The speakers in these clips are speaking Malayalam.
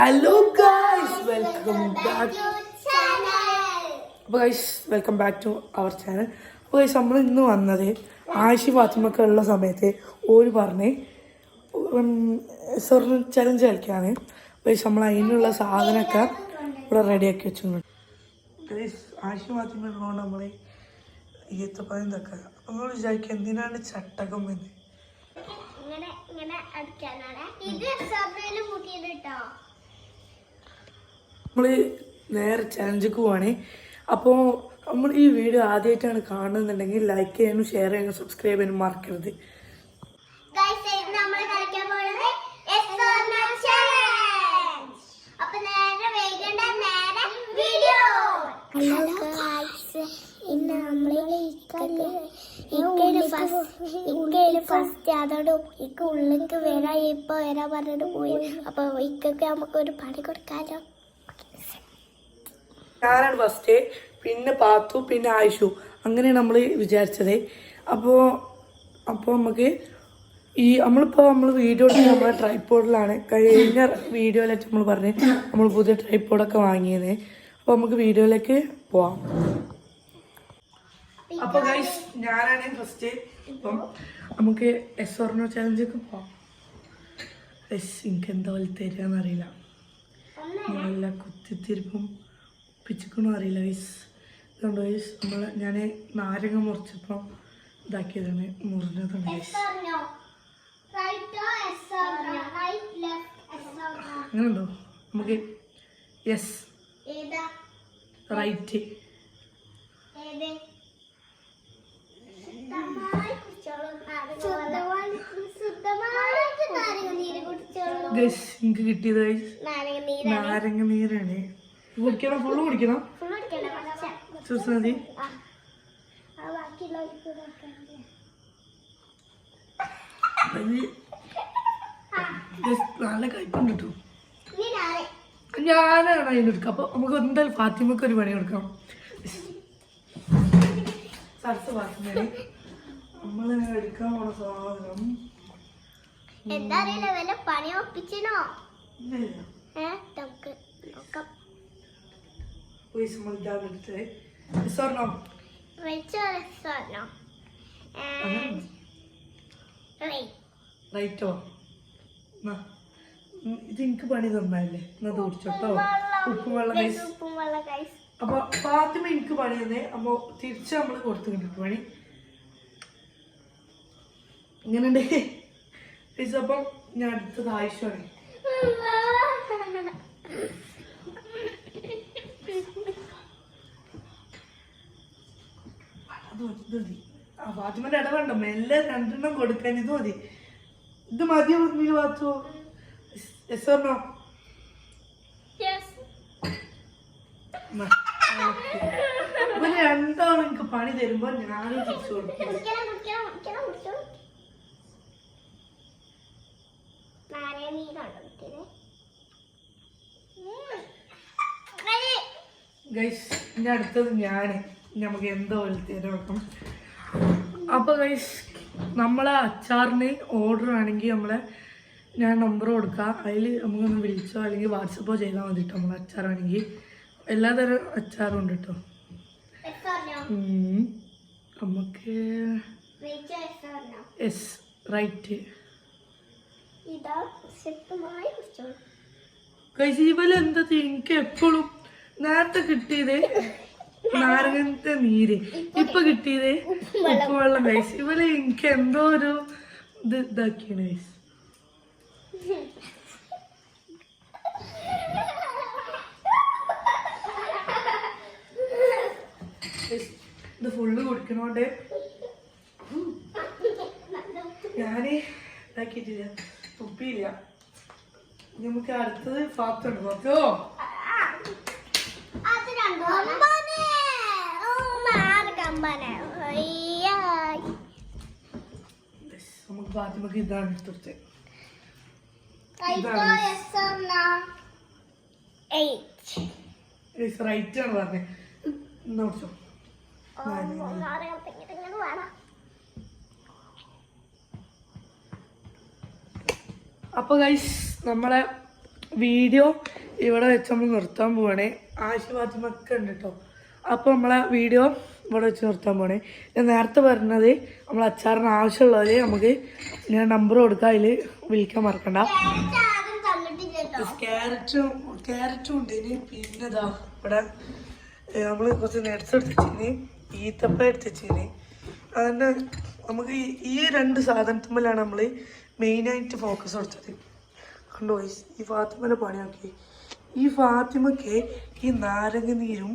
Hello guys, welcome back to our channel. Guys, നമ്മൾ ഇന്ന് വന്നത് ആയിഷി ഫാത്തിമൊക്കെ ഉള്ള സമയത്ത് ഓര് പറഞ്ഞ് സ്വർണ്ണ ചലഞ്ച് കളിക്കാണ്. ഗൈസ് നമ്മൾ അതിനുള്ള സാധനമൊക്കെ ഇവിടെ റെഡിയാക്കി വെച്ചിട്ടുണ്ട്. ഗൈസ് ആയിഷി ഫാത്തിമ ഉള്ളതുകൊണ്ട് നമ്മൾ ഈത്തപ്പഴം ഇതൊക്കെ അപ്പം നമ്മൾ വിചാരിക്കുക എന്തിനാണ് ചട്ടകം എന്ന്. നമ്മൾ നേരെ ചലഞ്ചിക്ക് പോവാണ്. അപ്പോൾ നമ്മൾ ഈ വീഡിയോ ആദ്യമായിട്ടാണ് കാണുന്നുണ്ടെങ്കിൽ ലൈക്ക് ചെയ്യാനും ഷെയർ ചെയ്യാനും സബ്സ്ക്രൈബ് ചെയ്യാനും മറക്കരുത്. ഇന്ന് നമ്മള് ഫസ്റ്റ് അതോട് ഇക്ക ഉള്ളിലേക്ക് വരാ ഇപ്പൊ വരാ പറഞ്ഞിട്ട് പോയി. അപ്പൊ ഇക്കൊക്കെ നമുക്കൊരു പണി കൊടുക്കാലോ. ഞാനാണ് ഫസ്റ്റ്, പിന്നെ പാത്തു, പിന്നെ ആയിഷു, അങ്ങനെയാണ് നമ്മൾ വിചാരിച്ചത്. അപ്പോൾ നമുക്ക് നമ്മൾ വീഡിയോ എടുത്ത് നമ്മുടെ ട്രൈപ്പോഡിലാണ്. കഴിഞ്ഞ വീഡിയോയിലേക്ക് നമ്മൾ പറഞ്ഞ് നമ്മൾ പുതിയ ട്രൈപ്പോഡൊക്കെ വാങ്ങിയത്. അപ്പോൾ നമുക്ക് വീഡിയോയിലേക്ക് പോവാം. അപ്പോൾ ഗൈസ് ഞാനാണ് ഫസ്റ്റ്. ഇപ്പം നമുക്ക് എസ്വർണോ ചലഞ്ചൊക്കെ പോവാം. എനിക്ക് എന്താ പോലെ തരികയെന്നറിയില്ല, നല്ല കുത്തിത്തിരിപ്പും പിച്ചിക്കണോ അറിയില്ല ഗൈസ്. ഇതുകൊണ്ട് ഗൈസ് ഞാൻ നാരങ്ങ മുറിച്ചപ്പോൾ ഇതാക്കിയതാണ്, മുറിഞ്ഞതാണ് ഗൈസ്. അങ്ങനെയുണ്ടോ? നമുക്ക് യെസ് റൈറ്റ്. ഗൈസ് എനിക്ക് കിട്ടിയത് ഗൈസ് നാരങ്ങ നീരാണ്. കുടിക്കണം, ഫുള്ള് കുടിക്കണം. മതി. നല്ല കയ്പുണ്ട് കേട്ടോ. ഞാനാണ് അതിനെടുക്കുക. അപ്പൊ നമുക്ക് എന്തായാലും ഫാത്തിമക്ക് ഒരു പണി കൊടുക്കാം. സർസ് ഫാത്തിമയാണ് നമ്മൾ എടുക്കാൻ പോണ സാധനം. എന്താ അറിയില്ല, വല്ല പണി ഒപ്പിച്ചോ? നമുക്ക് നോക്കാം. റൈറ്റോ? ഇത് എനിക്ക് പണി തന്നല്ലേ, എന്നാ കുടിച്ചോട്ടോ. ഉപ്പും വെള്ളം ഗൈസ്. അപ്പൊ ഫാത്തിമ എനിക്ക് പണി തന്നെ. അപ്പൊ തിരിച്ച് നമ്മള് കൊടുത്തു കിട്ടും പണി. ഇങ്ങനെയുണ്ട് ഗൈസ്. അപ്പം ഞാൻ അടുത്തത് ആയിഷാണ്. ഫാത്തിമന്റെ ഇടവേണ്ട, മെല്ലെ രണ്ടെണ്ണം കൊടുക്കാൻ. ഇത് മതി, ഇത് മതിയോ? പാത്തു എസ്വർണോ? ഇവര് രണ്ടാളും എനിക്ക് പണി തരുമ്പോ ഞാനും തിരിച്ചു കൊടുക്കും. ഗൈസ് ഇനി അടുത്തത് നമുക്ക് എന്തോ തരാം. അപ്പോൾ ഗൈസ് നമ്മളെ അച്ചാറിന് ഓർഡർ ആണെങ്കിൽ ഞാൻ നമ്പർ കൊടുക്കാം. അതിൽ നമുക്കൊന്ന് വിളിച്ചോ അല്ലെങ്കിൽ വാട്സപ്പോ ചെയ്താൽ മതി കേട്ടോ. നമ്മളെ അച്ചാറാണെങ്കിൽ എല്ലാതരം അച്ചാറും ഉണ്ട് കേട്ടോ. നമുക്ക് യെസ് റൈറ്റ്. ഗൈസ് ഇവല് എന്താ എനിക്ക് എപ്പോഴും നേരത്തെ കിട്ടിയത് നാരങ്ങത്തെ നീര്, ഇപ്പൊ കിട്ടിയത് ഉപ്പ് വെള്ളം. ഗൈസ് ഇവല് എനിക്ക് എന്തോ ഒരു ഇത് ഇതാക്കിയാണ് ഗൈസ്. ഇത് ഫുള്ള് കുടിക്കണോണ്ട് ഞാന് ഇതാക്കിയിട്ടില്ല, തുപ്പിയില്ല. നമുക്ക് അടുത്തത് ഫാത്തുണ്ട്. ഫാത്തോ നമുക്ക് ഫാത്തിമക്ക് ഇതാണ് എടുത്തത്. റൈറ്റ് ആണ് പറഞ്ഞത്. എന്നാ കുടിച്ചോ. അപ്പോൾ ഗൈസ് നമ്മളെ വീഡിയോ ഇവിടെ വെച്ച് നമ്മൾ നിർത്താൻ പോവാണേ. ആശീർവാദമൊക്കെ ഉണ്ട് കേട്ടോ. അപ്പോൾ നമ്മളെ വീഡിയോ ഇവിടെ വെച്ച് നിർത്താൻ പോണേ. ഞാൻ നേരത്തെ പറഞ്ഞത് നമ്മൾ അച്ചാറിന് ആവശ്യമുള്ളവർ നമുക്ക് ഞാൻ നമ്പർ കൊടുക്കാം, അതിൽ വിളിക്കാൻ മറക്കണ്ട. ക്യാരറ്റും ഉണ്ട്. ഇനി പിന്നെ ഇതാ ഇവിടെ നമ്മൾ കുറച്ച് നെറ്റ്സ് എടുത്തിച്ചിന്, ഈത്തപ്പ എടുത്തിച്ചിന്. അതുകൊണ്ട് നമുക്ക് ഈ രണ്ട് സാധനത്തുമ്പോഴാണ് നമ്മൾ മെയിനായിട്ട് ഫോക്കസ് കൊടുത്തത്. കണ്ടോ ഈ ഫാത്തിമേനെ പണിയാക്കി. ഈ ഫാത്തിമയ്ക്ക് ഈ നാരങ്ങ നീരും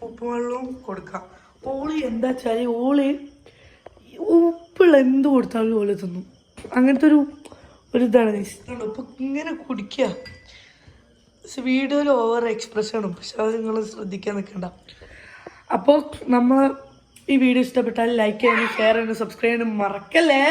ഉപ്പുവെള്ളവും കൊടുക്കാം. ഓളി എന്താ വെച്ചാൽ ഓളി ഉപ്പുള്ള എന്ത് കൊടുത്താലും ഓളി തിന്നും. അങ്ങനത്തെ ഒരു ഇതാണ് കണ്ടോ. ഇപ്പം ഇങ്ങനെ കുടിക്കുക. വീഡിയോയിൽ ഓവർ എക്സ്പ്രഷനും, പക്ഷെ അത് നിങ്ങൾ ശ്രദ്ധിക്കാൻ നിൽക്കണ്ട. അപ്പോൾ നമ്മൾ ഈ വീഡിയോ ഇഷ്ടപ്പെട്ടാൽ ലൈക്ക് ചെയ്യാനും ഷെയർ ചെയ്യാനും സബ്സ്ക്രൈബ് ചെയ്യാനും മറക്കല്ലേ.